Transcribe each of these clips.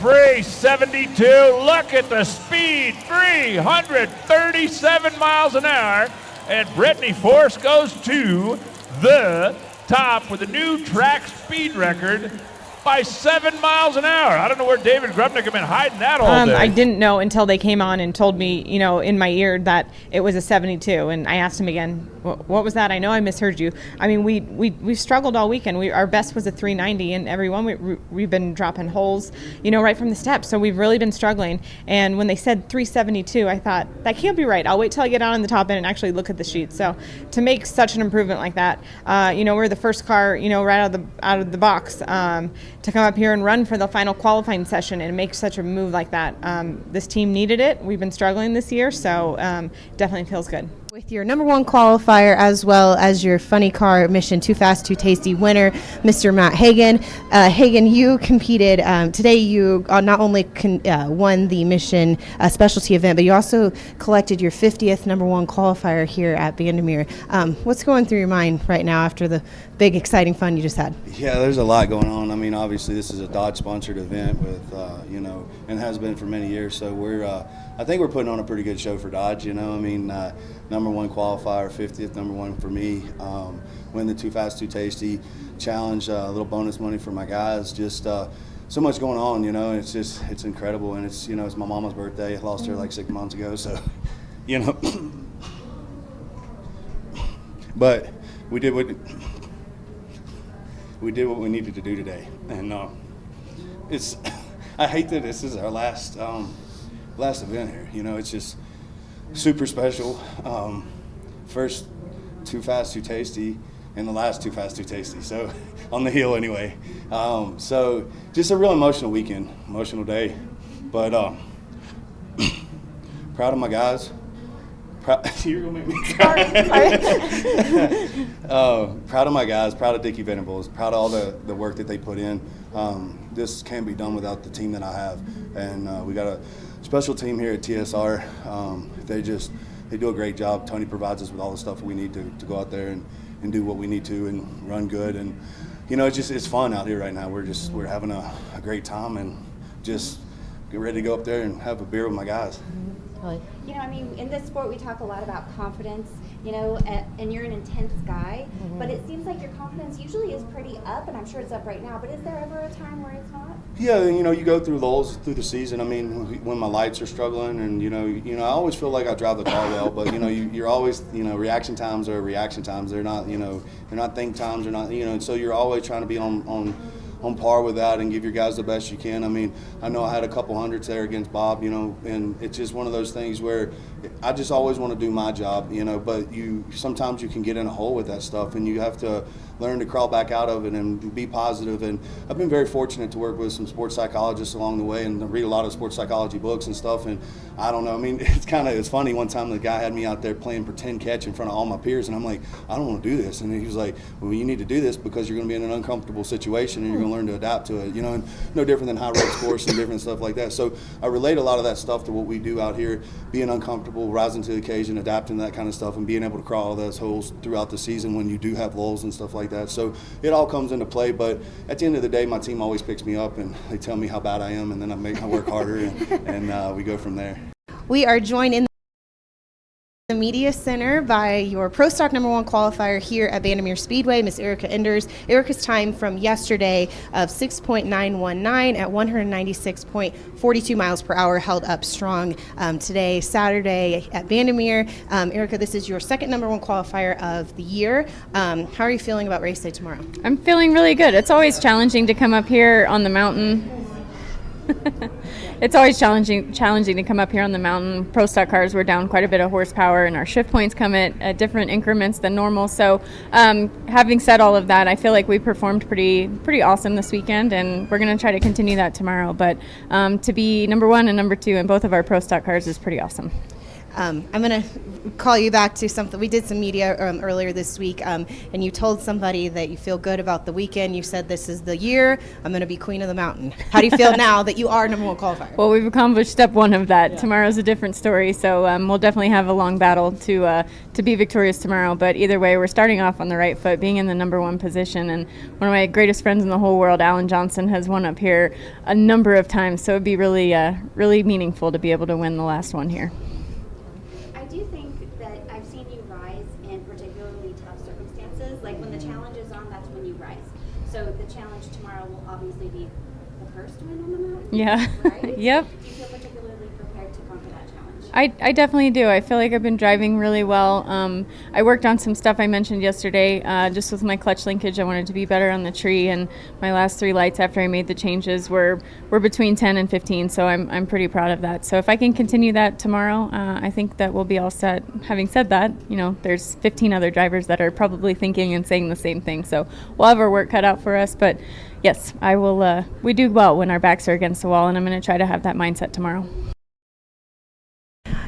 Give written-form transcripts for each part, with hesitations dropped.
free 72. Look at the speed, 337 miles an hour. And Brittany Force goes to the top with a new track speed record by 7 miles an hour. I don't know where David Grubnick have been hiding that all day. I didn't know until they came on and told me, in my ear that it was a 72. And I asked him again, what was that? I know I misheard you. I mean, we've struggled all weekend. Our best was a 390, and everyone we've been dropping holes, right from the steps. So we've really been struggling. And when they said 372, I thought that can't be right. I'll wait till I get out on the top end and actually look at the sheet. So to make such an improvement like that, we're the first car, right out of the box. To come up here and run for the final qualifying session and make such a move like that. This team needed it. We've been struggling this year, so definitely feels good. With your number one qualifier as well as your funny car mission Too Fast, Too Tasty winner, Mr. Matt Hagan. Hagan, you competed today. You not only won the mission specialty event, but you also collected your 50th number one qualifier here at Bandimere. What's going through your mind right now after the big, exciting fun you just had? Yeah, there's a lot going on. I mean, obviously this is a Dodge-sponsored event with, and has been for many years. So I think we're putting on a pretty good show for Dodge. Number one qualifier, 50th number one for me. Win the Too Fast, Too Tasty challenge. A little bonus money for my guys. Just so much going on. It's incredible, and it's my mama's birthday. I lost her like 6 months ago, so but we did what we needed to do today, and I hate that this is our last event here. It's just super special. First Too Fast, Too Tasty, and the last Too Fast, Too Tasty. So on the hill anyway. So just a real emotional weekend, emotional day, but proud of my guys. You're gonna make me cry. Proud of my guys, proud of Dickie Venables, proud of all the work that they put in. This can't be done without the team that I have, and we got a special team here at TSR. They do a great job. Tony provides us with all the stuff we need to go out there and do what we need to and run good. And it's fun out here right now. We're having a great time and just get ready to go up there and have a beer with my guys. In this sport we talk a lot about confidence, and you're an intense guy, but it seems like your confidence usually is pretty up, and I'm sure it's up right now, but is there ever a time where it's not? Yeah, you go through lulls through the season. I mean, when my lights are struggling, and I always feel like I drive the car well, but you're always, reaction times are reaction times. They're not, they're not think times. They're not, and so you're always trying to be on par with that and give your guys the best you can. I mean, I know I had a couple hundreds there against Bob, and it's just one of those things where I just always want to do my job, but sometimes you can get in a hole with that stuff, and you have to learn to crawl back out of it and be positive. And I've been very fortunate to work with some sports psychologists along the way and read a lot of sports psychology books and stuff. And I don't know, I mean, it's funny. One time the guy had me out there playing pretend catch in front of all my peers, and I'm like, I don't want to do this. And he was like, well, you need to do this because you're going to be in an uncomfortable situation and you're going to learn to adapt to it, and no different than high road sports and different stuff like that. So I relate a lot of that stuff to what we do out here, being uncomfortable, rising to the occasion, adapting to that kind of stuff, and being able to crawl all those holes throughout the season when you do have lulls and stuff like that. So it all comes into play, but at the end of the day, my team always picks me up and they tell me how bad I am, and then I work harder, and we go from there. We are joined in the Media Center by your Pro Stock number one qualifier here at Bandimere Speedway, Miss Erica Enders. Erica's time from yesterday of 6.919 at 196.42 miles per hour held up strong today, Saturday at Bandimere. Erica, this is your second number one qualifier of the year. How are you feeling about race day tomorrow? I'm feeling really good. It's always challenging to come up here on the mountain. It's always challenging to come up here on the mountain. Pro stock cars, we're down quite a bit of horsepower, and our shift points come at different increments than normal. So having said all of that, I feel like we performed pretty awesome this weekend, and we're going to try to continue that tomorrow. But to be number one and number two in both of our pro stock cars is pretty awesome. I'm going to call you back to something. We did some media earlier this week, and you told somebody that you feel good about the weekend. You said, this is the year I'm going to be queen of the mountain. How do you feel now that you are number one qualifier? Well, we've accomplished step one of that. Yeah. Tomorrow's a different story, so we'll definitely have a long battle to be victorious tomorrow. But either way, we're starting off on the right foot, being in the number one position. And one of my greatest friends in the whole world, Alan Johnson, has won up here a number of times. So it'd be really, really meaningful to be able to win the last one here. I do think that I've seen you rise in particularly tough circumstances. Like when the challenge is on, that's when you rise. So the challenge tomorrow will obviously be the first win on the mountain. Yeah. Right? Yep. Do you feel particularly prepared to conquer that challenge? I definitely do. I feel like I've been driving really well. I worked on some stuff I mentioned yesterday, just with my clutch linkage. I wanted to be better on the tree, and my last 3 lights after I made the changes were between 10 and 15, so I'm pretty proud of that. So if I can continue that tomorrow, I think that we'll be all set. Having said that, there's 15 other drivers that are probably thinking and saying the same thing, so we'll have our work cut out for us. But yes, I will. We do well when our backs are against the wall, and I'm going to try to have that mindset tomorrow.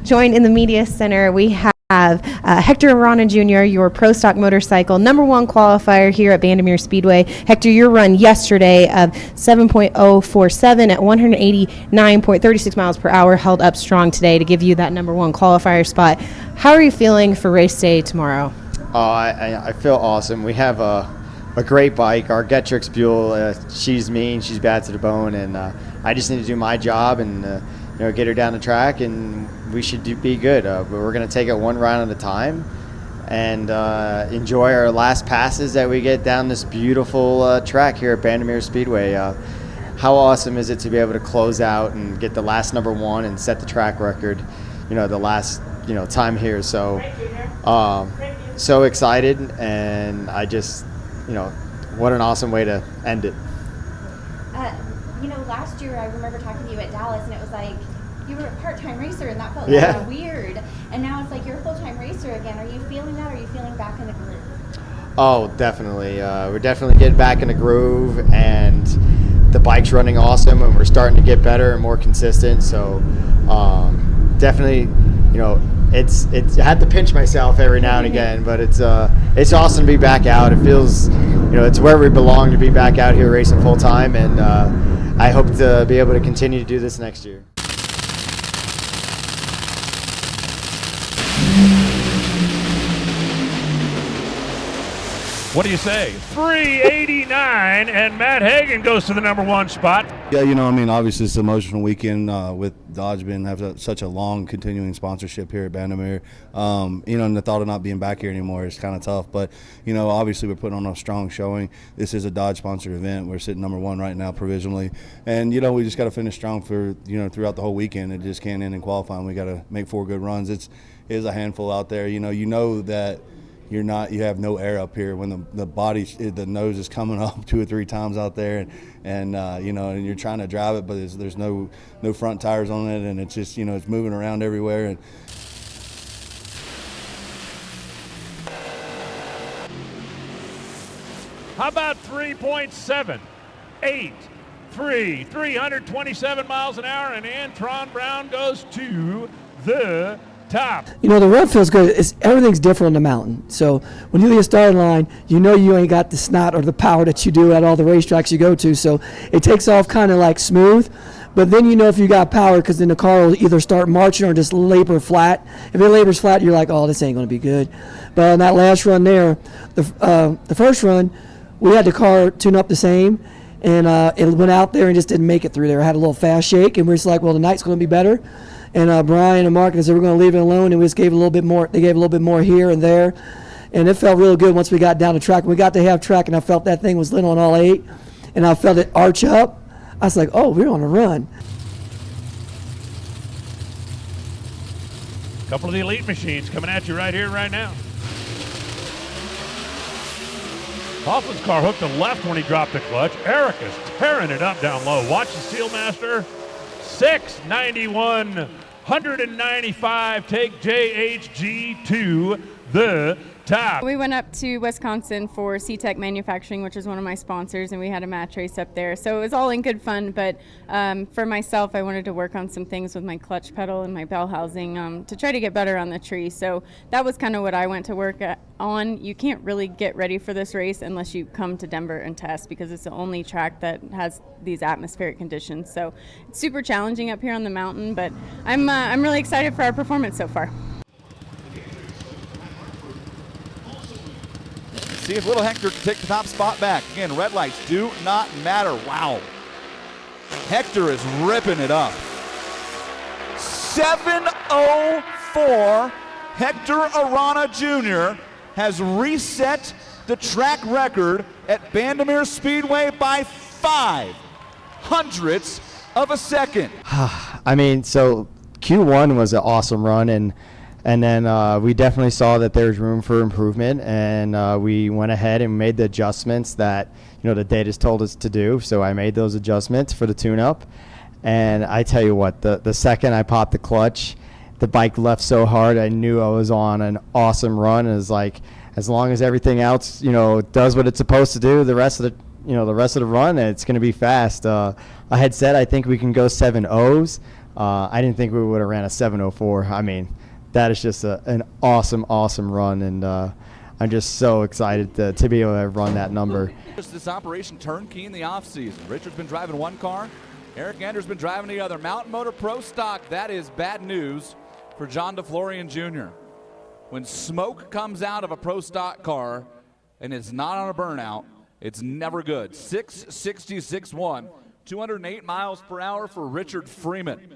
Joined in the media center, we have Hector Arana Jr., your pro stock motorcycle number one qualifier here at Bandimere Speedway. Hector, your run yesterday of 7.047 at 189.36 miles per hour held up strong today to give you that number one qualifier spot. How are you feeling for race day tomorrow? I feel awesome. We have a great bike. Our Getrix Buell, she's mean, she's bad to the bone, and I just need to do my job and get her down the track, and we should be good. But we're going to take it one round at a time and enjoy our last passes that we get down this beautiful track here at Bandimere Speedway. How awesome is it to be able to close out and get the last number one and set the track record, the last time here. So so excited, and I just what an awesome way to end it. Last year I remember talking to you at Dallas, and it was like you were a part-time racer, and that felt kind of weird. And now it's like you're a full-time racer again. Are you feeling that? Or are you feeling back in the groove? Oh, definitely. We're definitely getting back in the groove, and the bike's running awesome, and we're starting to get better and more consistent. So definitely, I had to pinch myself every now and again, but it's awesome to be back out. It feels, it's where we belong to be back out here racing full time, and I hope to be able to continue to do this next year. What do you say? 389, and Matt Hagan goes to the number one spot. Yeah, obviously it's an emotional weekend with Dodge having such a long continuing sponsorship here at Bandimere. And the thought of not being back here anymore is kind of tough. But, obviously we're putting on a strong showing. This is a Dodge-sponsored event. We're sitting number one right now provisionally. And, we just got to finish strong for, throughout the whole weekend. It just can't end in qualifying. We got to make 4 good runs. It is a handful out there. You know that you have no air up here when the nose is coming up 2 or 3 times out there, and you're trying to drive it, but there's no front tires on it, and it's just it's moving around everywhere. And how about 3.783, 327 miles an hour, and Antron Brown goes to the top. The run feels good. Everything's different on the mountain. So when you leave the starting line, you ain't got the snot or the power that you do at all the racetracks you go to. So it takes off kind of like smooth. But then if you got power, because then the car will either start marching or just labor flat. If it labors flat, you're like, oh, this ain't going to be good. But on that last run there, the first run, we had the car tune up the same. And it went out there and just didn't make it through there. I had a little fast shake, and we're just like, well, tonight's going to be better. And Brian and Mark said we're going to leave it alone, and we just gave a little bit more. They gave a little bit more here and there, and it felt real good once we got down the track. We got to half track, and I felt that thing was lit on all 8, and I felt it arch up. I was like, oh, we're on a run. A couple of the elite machines coming at you right here, right now. Hoffman's car hooked to left when he dropped the clutch. Eric is tearing it up down low. Watch the Steelmaster. 691, 195, take JHG to the top. We went up to Wisconsin for C-Tech Manufacturing, which is one of my sponsors, and we had a match race up there. So it was all in good fun, but for myself, I wanted to work on some things with my clutch pedal and my bell housing to try to get better on the tree. So that was kind of what I went to work on. You can't really get ready for this race unless you come to Denver and test, because it's the only track that has these atmospheric conditions. So it's super challenging up here on the mountain, but I'm really excited for our performance so far. See if little Hector can take the top spot back. Again, red lights do not matter. Wow. Hector is ripping it up. 7:04. Hector Arana Jr. has reset the track record at Bandimere Speedway by 0.05 of a second. I mean, so Q1 was an awesome run, and then we definitely saw that there's room for improvement, and we went ahead and made the adjustments that the data's told us to do. So I made those adjustments for the tune-up, and I tell you what, the second I popped the clutch, the bike left so hard, I knew I was on an awesome run. It was like, as long as everything else does what it's supposed to do, the rest of the run, it's going to be fast. I had said I think we can go 7.0s. I didn't think we would have ran a 7.04. I mean, that is just an awesome run, and I'm just so excited to be able to run that number. This operation turnkey in the offseason. Richard's been driving one car. Eric Ander's been driving the other. Mountain Motor Pro Stock, that is bad news for John DeFlorian Jr. When smoke comes out of a Pro Stock car and it's not on a burnout, it's never good. 666.1, 208 miles per hour for Richard Freeman.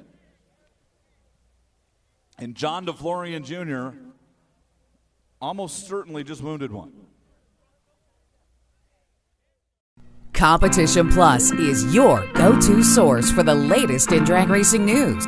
And John DeFlorian Jr. almost certainly just wounded one. Competition Plus is your go-to source for the latest in drag racing news.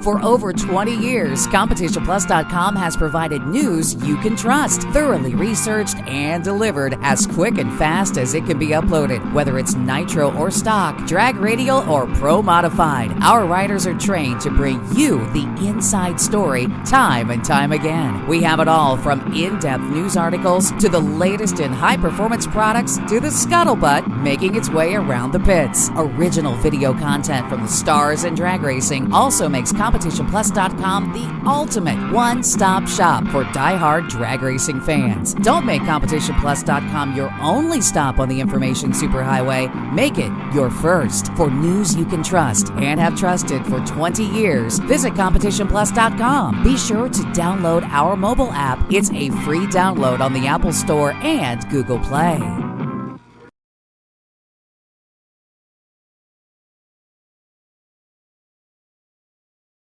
For over 20 years, CompetitionPlus.com has provided news you can trust, thoroughly researched and delivered as quick and fast as it can be uploaded. Whether it's nitro or stock, drag radial or pro modified, our writers are trained to bring you the inside story time and time again. We have it all, from in-depth news articles to the latest in high-performance products to the scuttlebutt making its way around the pits. Original video content from the stars in drag racing also makes CompetitionPlus.com the ultimate one-stop shop for die-hard drag racing fans. Don't make CompetitionPlus.com your only stop on the information superhighway. Make it your first. For news you can trust and have trusted for 20 years, visit CompetitionPlus.com. Be sure to download our mobile app. It's a free download on the Apple Store and Google Play.